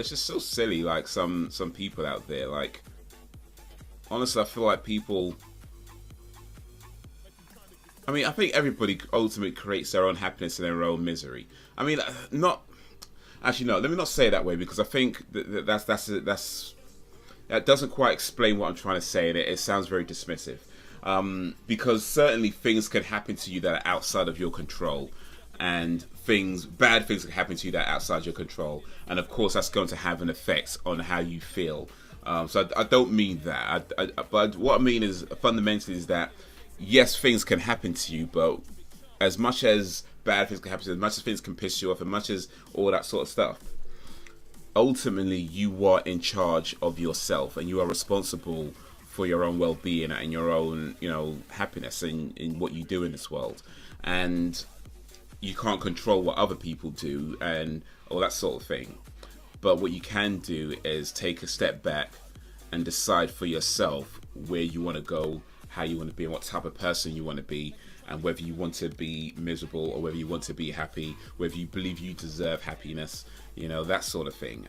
it's just so silly. Like some people out there, like honestly, I feel like people. I mean, I think everybody ultimately creates their own happiness and their own misery. I mean, not actually no. Let me not say it that way because I think that doesn't quite explain what I'm trying to say, and it sounds very dismissive. Because certainly things can happen to you that are outside of your control, and bad things can happen to you that are outside your control, and of course that's going to have an effect on how you feel. So I don't mean that, but what I mean is fundamentally is that yes, things can happen to you, but as much as bad things can happen to you, as much as things can piss you off, as much as all that sort of stuff, ultimately you are in charge of yourself and you are responsible for your own well-being and your own, happiness in what you do in this world. And you can't control what other people do and all that sort of thing. But what you can do is take a step back and decide for yourself where you want to go, how you want to be, and what type of person you want to be, and whether you want to be miserable or whether you want to be happy, whether you believe you deserve happiness, that sort of thing.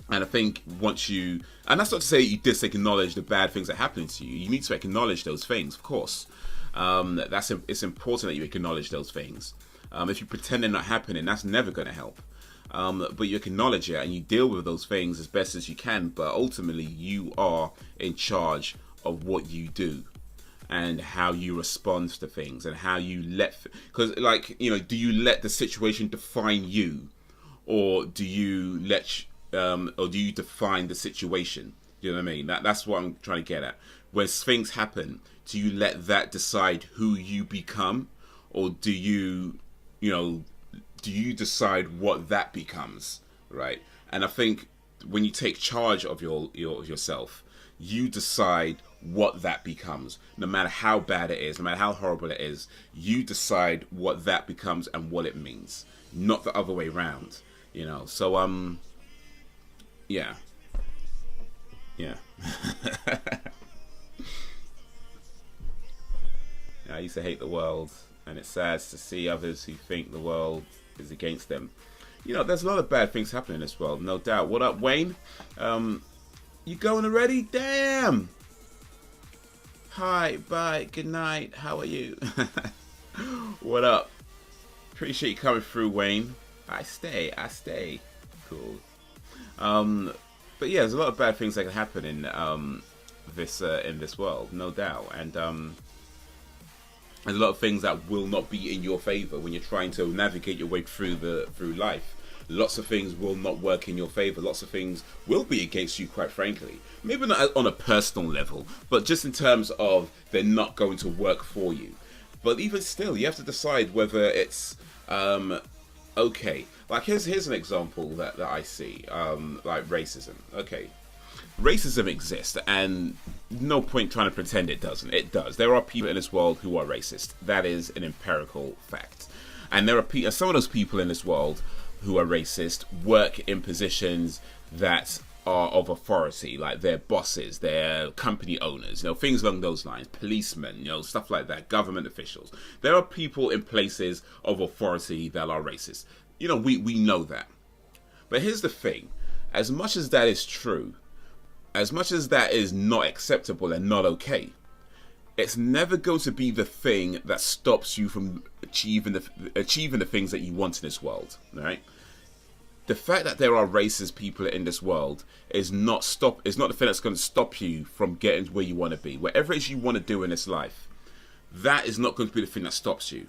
And I think and that's not to say you just acknowledge the bad things that happen to you. You need to acknowledge those things, of course. It's important that you acknowledge those things. If you pretend they're not happening, that's never going to help. But you acknowledge it and you deal with those things as best as you can. But ultimately, you are in charge of what you do and how you respond to things and how you because do you let the situation define you, or do you define the situation? You know what I mean? That's what I'm trying to get at. When things happen, do you let that decide who you become, or do you decide what that becomes, right? And I think when you take charge of yourself, you decide what that becomes. No matter how bad it is, no matter how horrible it is, you decide what that becomes and what it means, not the other way around. So yeah. I used to hate the world, and it's sad to see others who think the world is against them. There's a lot of bad things happening in this world, no doubt. What up, Wayne? You going already? Damn! Hi, bye, good night, how are you? What up? Appreciate you coming through, Wayne. I stay. Cool. But yeah, there's a lot of bad things that can happen in this world, no doubt. And there's a lot of things that will not be in your favor when you're trying to navigate your way through life. Lots of things will not work in your favor. Lots of things will be against you, quite frankly. Maybe not on a personal level, but just in terms of they're not going to work for you. But even still, you have to decide whether it's okay. Like here's an example that I see, like racism. Okay, racism exists, and no point trying to pretend it doesn't. It does. There are people in this world who are racist. That is an empirical fact. And there are some of those people in this world who are racist work in positions that are of authority, like they're bosses, they're company owners, things along those lines, policemen, stuff like that, government officials. There are people in places of authority that are racist. We know that. But here's the thing. As much as that is true, as much as that is not acceptable and not okay, it's never going to be the thing that stops you from achieving the things that you want in this world, right? The fact that there are racist people in this world is not the thing that's going to stop you from getting to where you want to be. Whatever it is you want to do in this life, that is not going to be the thing that stops you.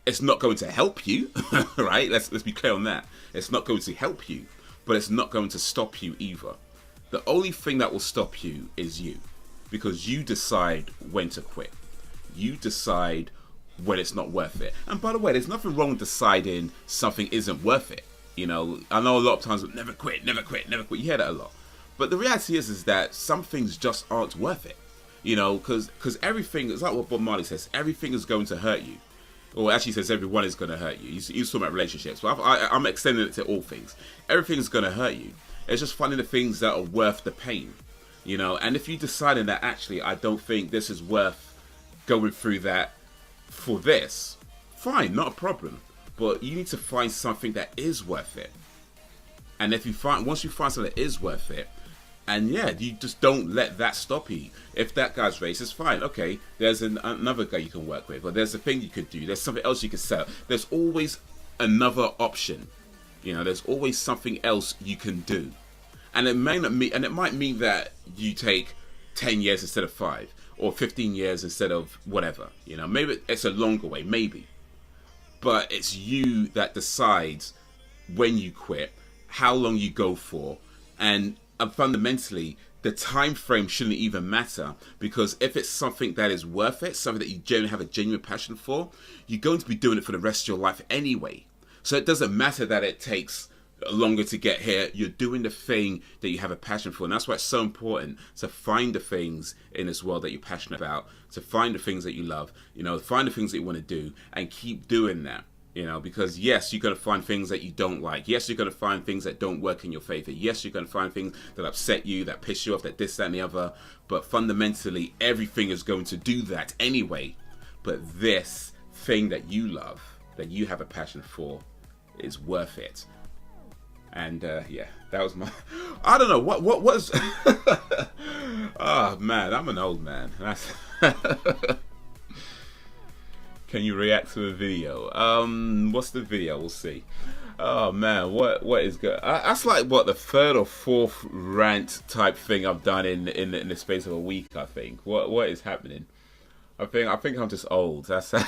It's not going to help you, right? Let's be clear on that. It's not going to help you, but it's not going to stop you either. The only thing that will stop you is you, because you decide when to quit. You decide when it's not worth it. And by the way, there's nothing wrong with deciding something isn't worth it. I know a lot of times, never quit. You hear that a lot. But the reality is that some things just aren't worth it. Because everything, it's like what Bob Marley says, everything is going to hurt you. Or actually says everyone is going to hurt you. He's talking about relationships. But I'm extending it to all things. Everything's going to hurt you. It's just finding the things that are worth the pain. And if you decide that actually, I don't think this is worth going through that for this, fine, not a problem. But you need to find something that is worth it. And if you find, once you find something that is worth it, and yeah, you just don't let that stop you. If that guy's racist, fine, okay, there's another guy you can work with, or there's a thing you could do, there's something else you can sell. There's always another option. You know, there's always something else you can do. And it may not mean, and it might mean that you take 10 years instead of 5, or 15 years instead of whatever. You know, maybe it's a longer way, maybe. But it's you that decides when you quit, how long you go for, and fundamentally, the time frame shouldn't even matter, because if it's something that is worth it, something that you genuinely have a genuine passion for, you're going to be doing it for the rest of your life anyway. So it doesn't matter that it takes longer to get here. You're doing the thing that you have a passion for, and that's why it's so important to find the things in this world that you're passionate about, to find the things that you love, you know, find the things that you want to do, and keep doing that. You know, because yes, you're going to find things that you don't like. Yes, you're going to find things that don't work in your favor. Yes, you're going to find things that upset you, that piss you off, that this, that, and the other. But fundamentally, everything is going to do that anyway. But this thing that you love, that you have a passion for, is worth it. And yeah, that was my... I don't know, what was... Oh, man, I'm an old man. That's... Can you react to a video? What's the video? We'll see. Oh man, what is good? That's like what, the 3rd or 4th rant type thing I've done in the space of a week. I think. What is happening? I think I'm just old. That's it.